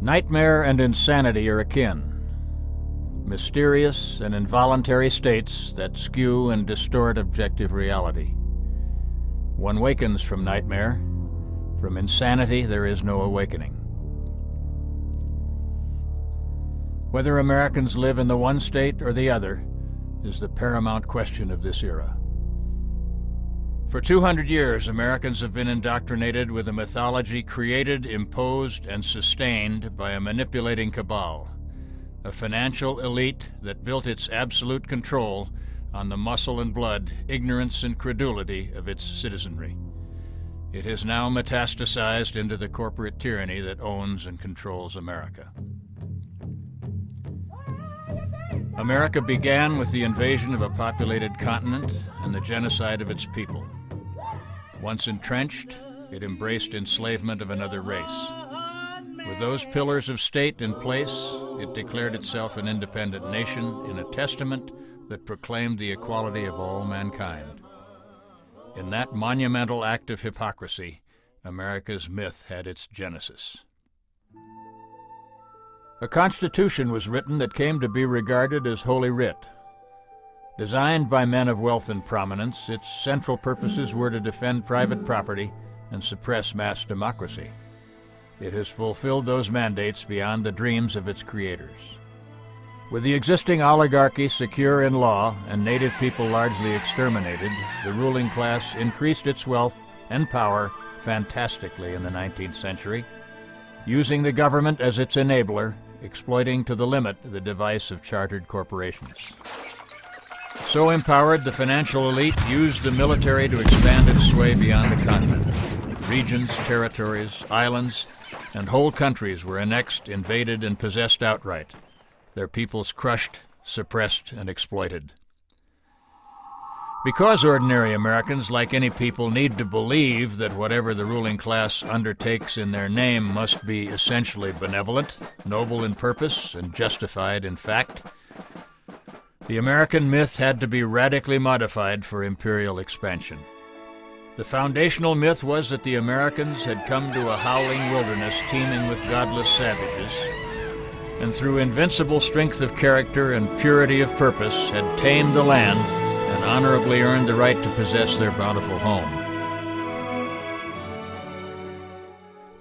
Nightmare and insanity are akin, mysterious and involuntary states that skew and distort objective reality. One wakens from nightmare. From insanity, there is no awakening. Whether Americans live in the one state or the other is the paramount question of this era. For 200 years, Americans have been indoctrinated with a mythology created, imposed, and sustained by a manipulating cabal, a financial elite that built its absolute control on the muscle and blood, ignorance and credulity of its citizenry. It has now metastasized into the corporate tyranny that owns and controls America. America began with the invasion of a populated continent and the genocide of its people. Once entrenched, it embraced enslavement of another race. With those pillars of state in place, it declared itself an independent nation in a testament that proclaimed the equality of all mankind. In that monumental act of hypocrisy, America's myth had its genesis. A constitution was written that came to be regarded as Holy Writ. Designed by men of wealth and prominence, its central purposes were to defend private property and suppress mass democracy. It has fulfilled those mandates beyond the dreams of its creators. With the existing oligarchy secure in law and native people largely exterminated, the ruling class increased its wealth and power fantastically in the 19th century, using the government as its enabler, exploiting to the limit the device of chartered corporations. So empowered, the financial elite used the military to expand its sway beyond the continent. Regions, territories, islands, and whole countries were annexed, invaded, and possessed outright, their peoples crushed, suppressed, and exploited. Because ordinary Americans, like any people, need to believe that whatever the ruling class undertakes in their name must be essentially benevolent, noble in purpose, and justified in fact, the American myth had to be radically modified for imperial expansion. The foundational myth was that the Americans had come to a howling wilderness teeming with godless savages, and through invincible strength of character and purity of purpose had tamed the land and honorably earned the right to possess their bountiful home.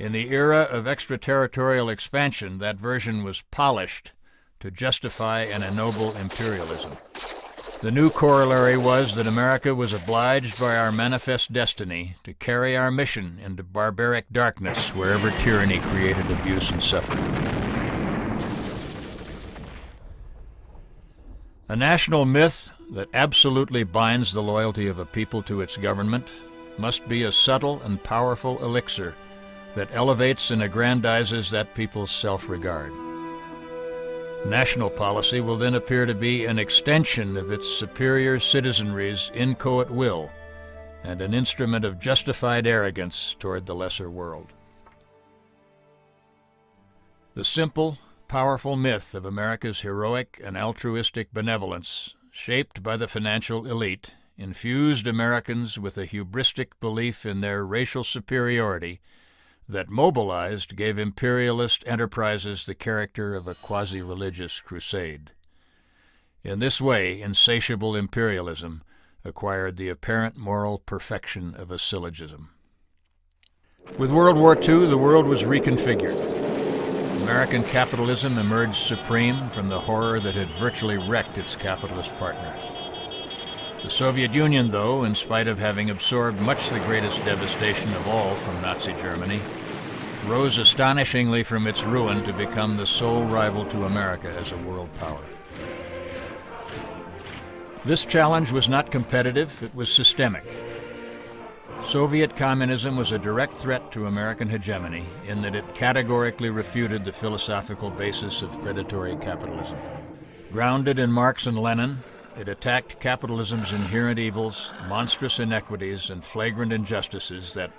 In the era of extraterritorial expansion, that version was polished to justify and ennoble imperialism. The new corollary was that America was obliged by our manifest destiny to carry our mission into barbaric darkness wherever tyranny created abuse and suffering. A national myth that absolutely binds the loyalty of a people to its government must be a subtle and powerful elixir that elevates and aggrandizes that people's self-regard. National policy will then appear to be an extension of its superior citizenry's inchoate will and an instrument of justified arrogance toward the lesser world. The simple, powerful myth of America's heroic and altruistic benevolence, shaped by the financial elite, infused Americans with a hubristic belief in their racial superiority that mobilized gave imperialist enterprises the character of a quasi-religious crusade. In this way, insatiable imperialism acquired the apparent moral perfection of a syllogism. With World War II, the world was reconfigured. American capitalism emerged supreme from the horror that had virtually wrecked its capitalist partners. The Soviet Union, though, in spite of having absorbed much the greatest devastation of all from Nazi Germany, rose astonishingly from its ruin to become the sole rival to America as a world power. This challenge was not competitive, it was systemic. Soviet communism was a direct threat to American hegemony in that it categorically refuted the philosophical basis of predatory capitalism. Grounded in Marx and Lenin, it attacked capitalism's inherent evils, monstrous inequities, and flagrant injustices that,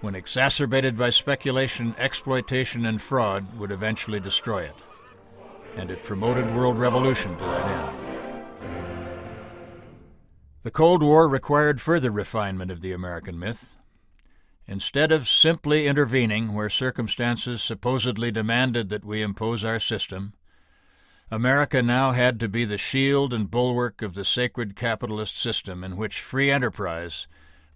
when exacerbated by speculation, exploitation, and fraud, would eventually destroy it. And it promoted world revolution to that end. The Cold War required further refinement of the American myth. Instead of simply intervening where circumstances supposedly demanded that we impose our system, America now had to be the shield and bulwark of the sacred capitalist system in which free enterprise,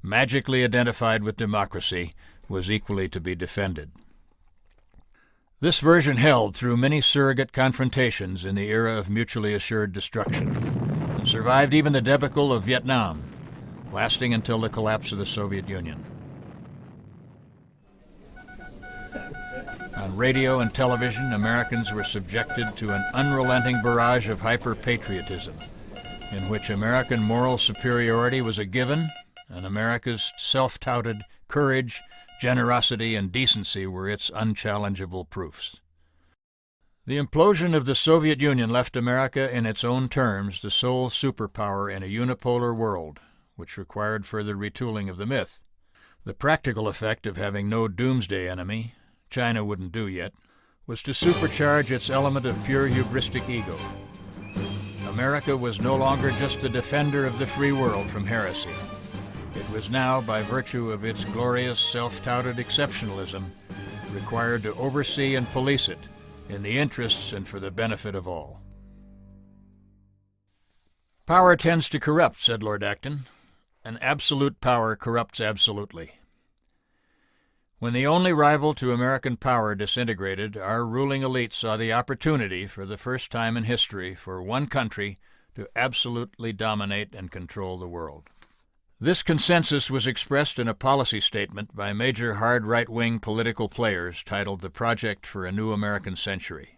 magically identified with democracy, was equally to be defended. This version held through many surrogate confrontations in the era of mutually assured destruction, and survived even the debacle of Vietnam, lasting until the collapse of the Soviet Union. On radio and television, Americans were subjected to an unrelenting barrage of hyper-patriotism, in which American moral superiority was a given, and America's self-touted courage, generosity, and decency were its unchallengeable proofs. The implosion of the Soviet Union left America, in its own terms, the sole superpower in a unipolar world, which required further retooling of the myth. The practical effect of having no doomsday enemy, China wouldn't do yet, was to supercharge its element of pure hubristic ego. America was no longer just the defender of the free world from heresy. It was now, by virtue of its glorious self-touted exceptionalism, required to oversee and police it in the interests and for the benefit of all. Power tends to corrupt, said Lord Acton, and absolute power corrupts absolutely. When the only rival to American power disintegrated, our ruling elite saw the opportunity, for the first time in history, for one country to absolutely dominate and control the world. This consensus was expressed in a policy statement by major hard right-wing political players titled The Project for a New American Century.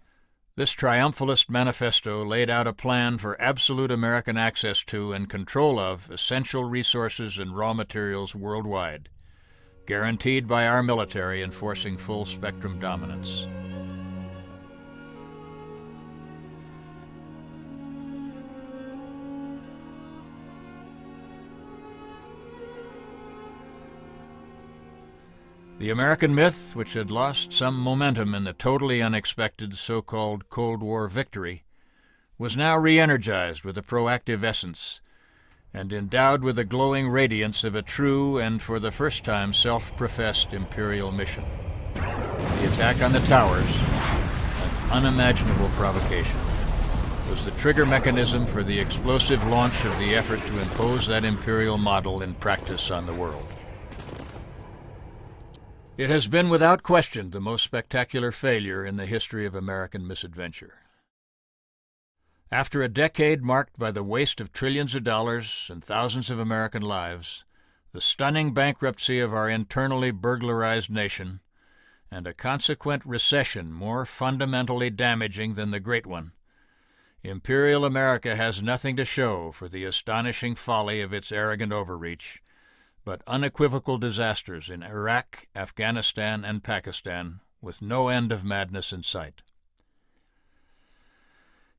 This triumphalist manifesto laid out a plan for absolute American access to and control of essential resources and raw materials worldwide, guaranteed by our military enforcing full-spectrum dominance. The American myth, which had lost some momentum in the totally unexpected so-called Cold War victory, was now re-energized with a proactive essence and endowed with the glowing radiance of a true and, for the first time, self-professed imperial mission. The attack on the towers, an unimaginable provocation, was the trigger mechanism for the explosive launch of the effort to impose that imperial model in practice on the world. It has been without question the most spectacular failure in the history of American misadventure. After a decade marked by the waste of trillions of dollars and thousands of American lives, the stunning bankruptcy of our internally burglarized nation, and a consequent recession more fundamentally damaging than the Great One, Imperial America has nothing to show for the astonishing folly of its arrogant overreach, but unequivocal disasters in Iraq, Afghanistan, and Pakistan, with no end of madness in sight.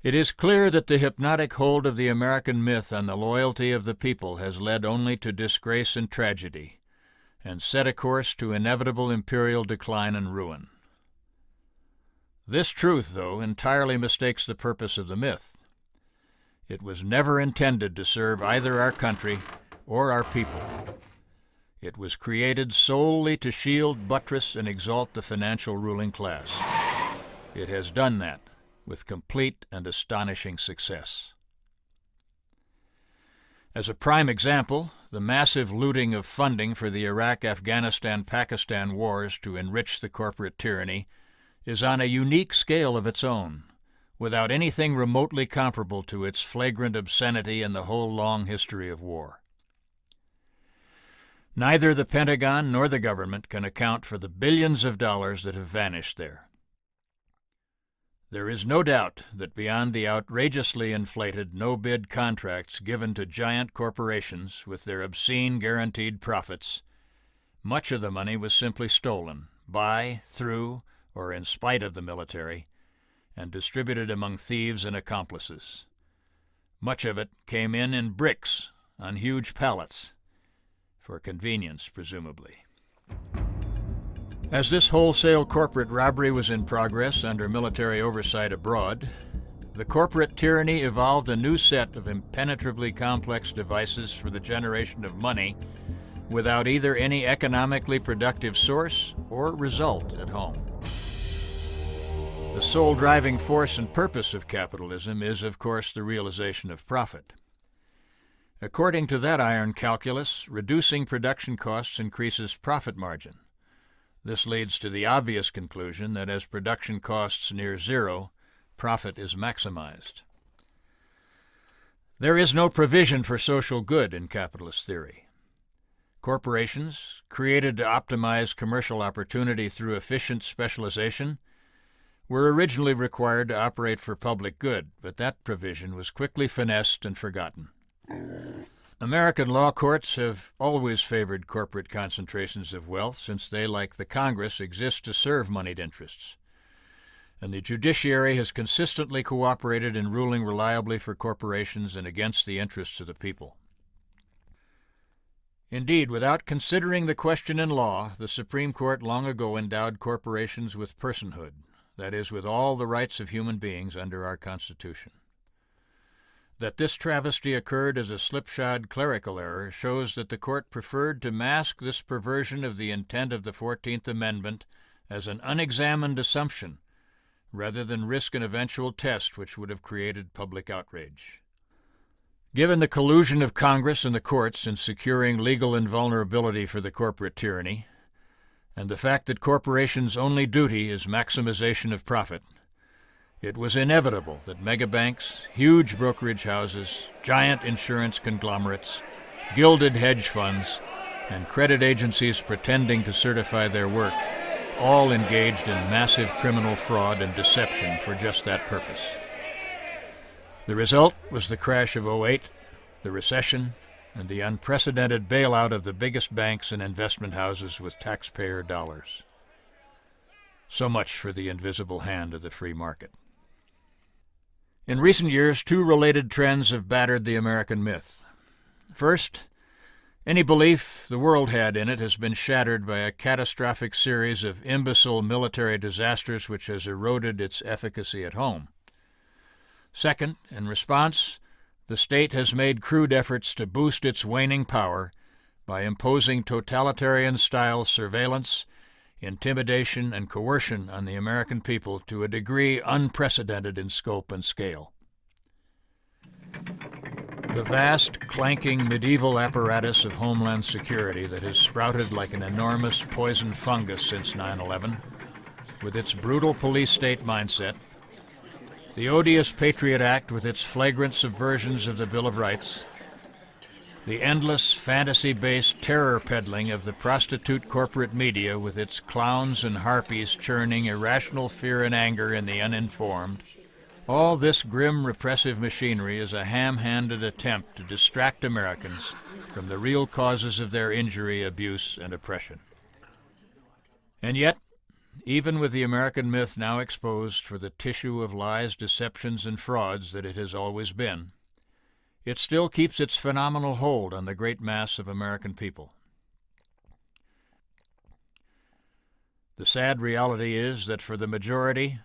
It is clear that the hypnotic hold of the American myth on the loyalty of the people has led only to disgrace and tragedy, and set a course to inevitable imperial decline and ruin. This truth, though, entirely mistakes the purpose of the myth. It was never intended to serve either our country or our people. It was created solely to shield, buttress, and exalt the financial ruling class. It has done that with complete and astonishing success. As a prime example, the massive looting of funding for the Iraq, Afghanistan, Pakistan wars to enrich the corporate tyranny is on a unique scale of its own, without anything remotely comparable to its flagrant obscenity in the whole long history of war. Neither the Pentagon nor the government can account for the billions of dollars that have vanished there. There is no doubt that beyond the outrageously inflated no-bid contracts given to giant corporations with their obscene guaranteed profits, much of the money was simply stolen by, through, or in spite of the military, and distributed among thieves and accomplices. Much of it came in bricks on huge pallets, for convenience, presumably. As this wholesale corporate robbery was in progress under military oversight abroad, the corporate tyranny evolved a new set of impenetrably complex devices for the generation of money without either any economically productive source or result at home. The sole driving force and purpose of capitalism is, of course, the realization of profit. According to that iron calculus, reducing production costs increases profit margin. This leads to the obvious conclusion that as production costs near zero, profit is maximized. There is no provision for social good in capitalist theory. Corporations, created to optimize commercial opportunity through efficient specialization, were originally required to operate for public good, but that provision was quickly finessed and forgotten. American law courts have always favored corporate concentrations of wealth since they, like the Congress, exist to serve moneyed interests. And the judiciary has consistently cooperated in ruling reliably for corporations and against the interests of the people. Indeed, without considering the question in law, the Supreme Court long ago endowed corporations with personhood, that is, with all the rights of human beings under our Constitution. That this travesty occurred as a slipshod clerical error shows that the Court preferred to mask this perversion of the intent of the 14th Amendment as an unexamined assumption, rather than risk an eventual test which would have created public outrage. Given the collusion of Congress and the courts in securing legal invulnerability for the corporate tyranny, and the fact that corporations' only duty is maximization of profit, it was inevitable that megabanks, huge brokerage houses, giant insurance conglomerates, gilded hedge funds, and credit agencies pretending to certify their work all engaged in massive criminal fraud and deception for just that purpose. The result was the crash of '08, the recession, and the unprecedented bailout of the biggest banks and investment houses with taxpayer dollars. So much for the invisible hand of the free market. In recent years, two related trends have battered the American myth. First, any belief the world had in it has been shattered by a catastrophic series of imbecile military disasters which has eroded its efficacy at home. Second, in response, the state has made crude efforts to boost its waning power by imposing totalitarian-style surveillance, intimidation, and coercion on the American people to a degree unprecedented in scope and scale. The vast, clanking medieval apparatus of Homeland Security that has sprouted like an enormous poison fungus since 9/11, with its brutal police state mindset, the odious Patriot Act with its flagrant subversions of the Bill of Rights, the endless fantasy-based terror peddling of the prostitute corporate media with its clowns and harpies churning irrational fear and anger in the uninformed, all this grim repressive machinery is a ham-handed attempt to distract Americans from the real causes of their injury, abuse, and oppression. And yet, even with the American myth now exposed for the tissue of lies, deceptions, and frauds that it has always been, it still keeps its phenomenal hold on the great mass of American people. The sad reality is that for the majority,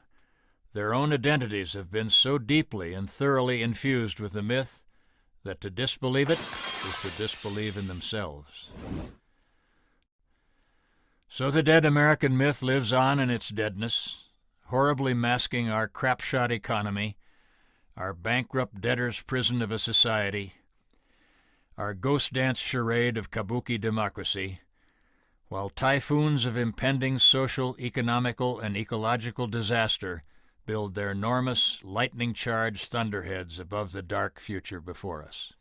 their own identities have been so deeply and thoroughly infused with the myth that to disbelieve it is to disbelieve in themselves. So the dead American myth lives on in its deadness, horribly masking our crapshot economy, our bankrupt debtor's prison of a society, our ghost dance charade of kabuki democracy, while typhoons of impending social, economical, and ecological disaster build their enormous, lightning-charged thunderheads above the dark future before us.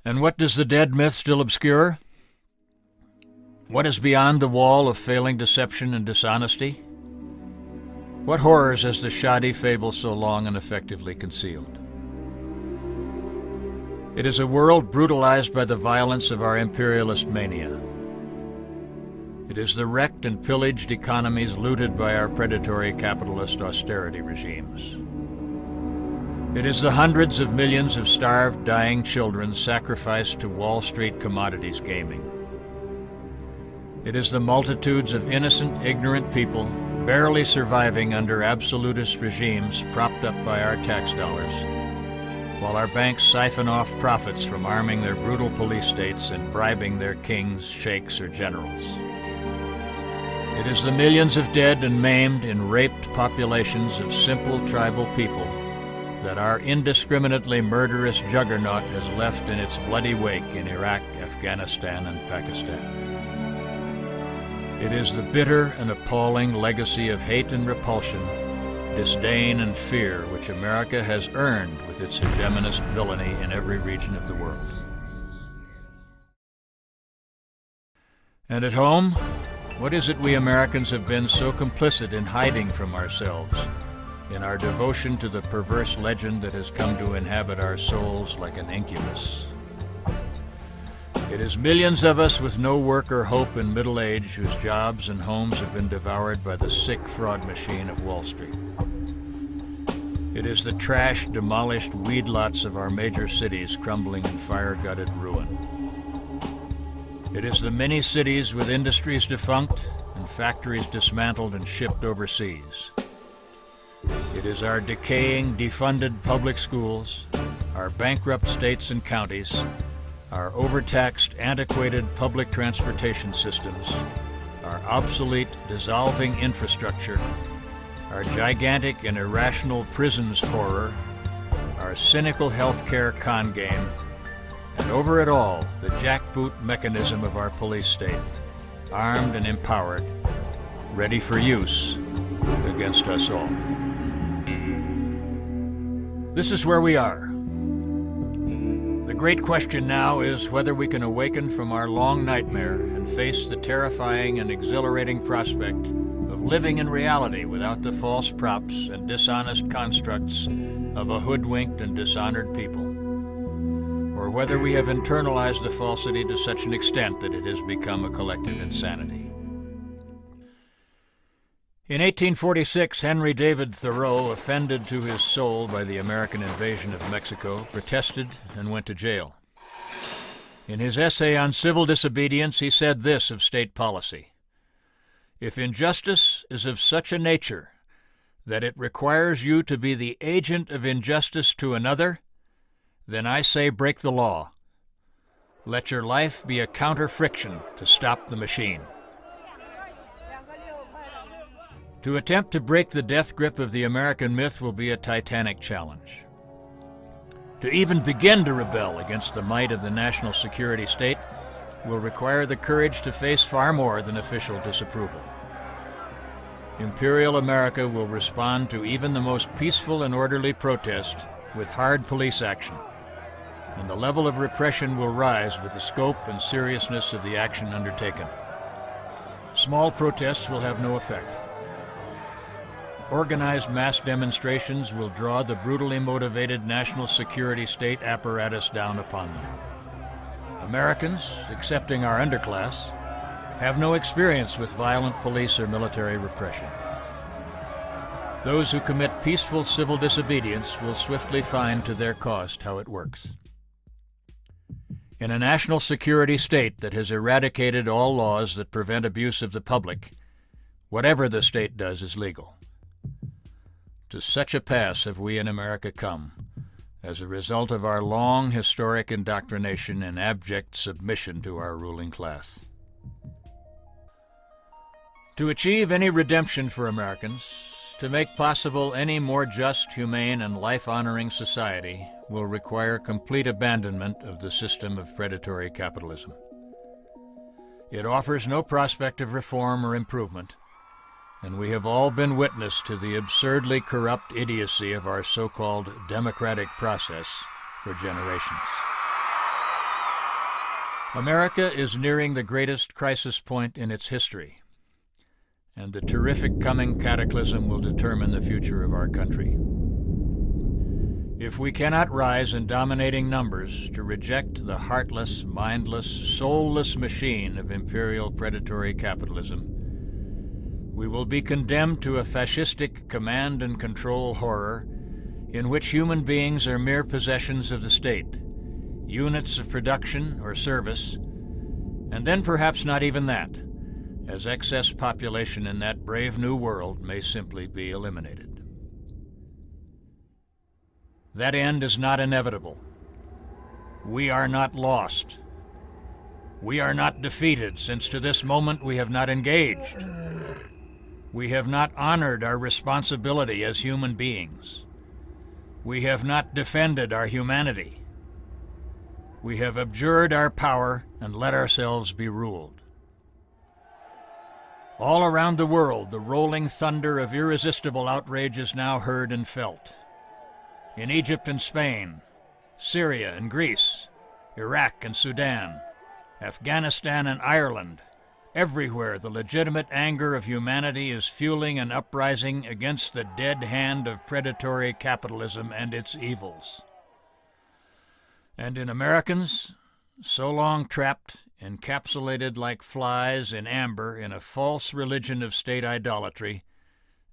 And what does the dead myth still obscure? What is beyond the wall of failing deception and dishonesty? What horrors has the shoddy fable so long and effectively concealed? It is a world brutalized by the violence of our imperialist mania. It is the wrecked and pillaged economies looted by our predatory capitalist austerity regimes. It is the hundreds of millions of starved, dying children sacrificed to Wall Street commodities gaming. It is the multitudes of innocent, ignorant people barely surviving under absolutist regimes propped up by our tax dollars, while our banks siphon off profits from arming their brutal police states and bribing their kings, sheikhs, or generals. It is the millions of dead and maimed in raped populations of simple tribal people that our indiscriminately murderous juggernaut has left in its bloody wake in Iraq, Afghanistan, and Pakistan. It is the bitter and appalling legacy of hate and repulsion, disdain and fear which America has earned with its hegemonist villainy in every region of the world. And at home, what is it we Americans have been so complicit in hiding from ourselves, in our devotion to the perverse legend that has come to inhabit our souls like an incubus? It is millions of us with no work or hope in middle age whose jobs and homes have been devoured by the sick fraud machine of Wall Street. It is the trash, demolished weed lots of our major cities crumbling in fire-gutted ruin. It is the many cities with industries defunct and factories dismantled and shipped overseas. It is our decaying, defunded public schools, our bankrupt states and counties, our overtaxed, antiquated public transportation systems, our obsolete, dissolving infrastructure, our gigantic and irrational prisons horror, our cynical healthcare con game, and over it all, the jackboot mechanism of our police state, armed and empowered, ready for use against us all. This is where we are. The great question now is whether we can awaken from our long nightmare and face the terrifying and exhilarating prospect of living in reality without the false props and dishonest constructs of a hoodwinked and dishonored people, or whether we have internalized the falsity to such an extent that it has become a collective insanity. In 1846, Henry David Thoreau, offended to his soul by the American invasion of Mexico, protested and went to jail. In his essay on civil disobedience, he said this of state policy: "If injustice is of such a nature that it requires you to be the agent of injustice to another, then I say break the law. Let your life be a counter-friction to stop the machine." To attempt to break the death grip of the American myth will be a titanic challenge. To even begin to rebel against the might of the national security state will require the courage to face far more than official disapproval. Imperial America will respond to even the most peaceful and orderly protest with hard police action, and the level of repression will rise with the scope and seriousness of the action undertaken. Small protests will have no effect. Organized mass demonstrations will draw the brutally motivated national security state apparatus down upon them. Americans, excepting our underclass, have no experience with violent police or military repression. Those who commit peaceful civil disobedience will swiftly find to their cost how it works. In a national security state that has eradicated all laws that prevent abuse of the public, whatever the state does is legal. To such a pass have we in America come, as a result of our long historic indoctrination and abject submission to our ruling class. To achieve any redemption for Americans, to make possible any more just, humane, and life-honoring society, will require complete abandonment of the system of predatory capitalism. It offers no prospect of reform or improvement, and we have all been witness to the absurdly corrupt idiocy of our so-called democratic process for generations. America is nearing the greatest crisis point in its history, and the terrific coming cataclysm will determine the future of our country. If we cannot rise in dominating numbers to reject the heartless, mindless, soulless machine of imperial predatory capitalism, we will be condemned to a fascistic command and control horror in which human beings are mere possessions of the state, units of production or service, and then perhaps not even that, as excess population in that brave new world may simply be eliminated. That end is not inevitable. We are not lost. We are not defeated, since to this moment we have not engaged. We have not honored our responsibility as human beings. We have not defended our humanity. We have abjured our power and let ourselves be ruled. All around the world, the rolling thunder of irresistible outrage is now heard and felt. In Egypt and Spain, Syria and Greece, Iraq and Sudan, Afghanistan and Ireland, everywhere the legitimate anger of humanity is fueling an uprising against the dead hand of predatory capitalism and its evils. And in Americans, so long trapped, encapsulated like flies in amber in a false religion of state idolatry,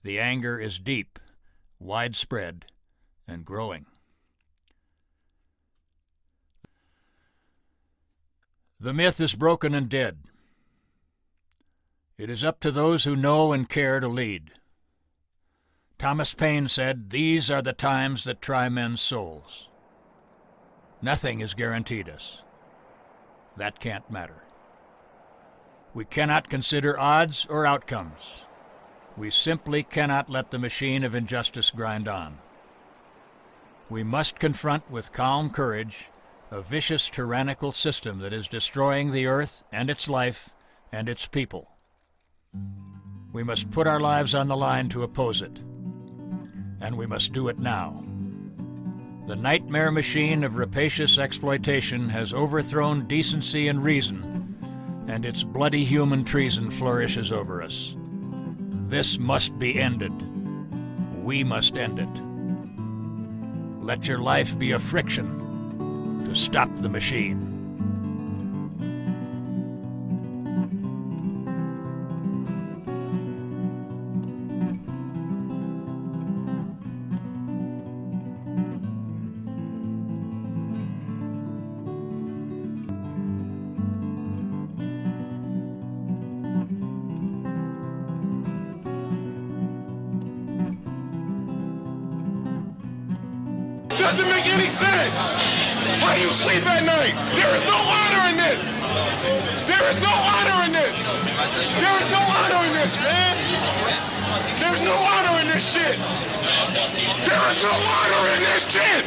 the anger is deep, widespread, and growing. The myth is broken and dead. It is up to those who know and care to lead. Thomas Paine said, "These are the times that try men's souls." Nothing is guaranteed us. That can't matter. We cannot consider odds or outcomes. We simply cannot let the machine of injustice grind on. We must confront with calm courage a vicious, tyrannical system that is destroying the earth and its life and its people. We must put our lives on the line to oppose it, and we must do it now. The nightmare machine of rapacious exploitation has overthrown decency and reason, and its bloody human treason flourishes over us. This must be ended. We must end it. Let your life be a friction to stop the machine. Doesn't make any sense. How do you sleep at night? There is no honor in this. There is no honor in this. There is no honor in this, man. There's no honor in this shit. There is no honor in this shit.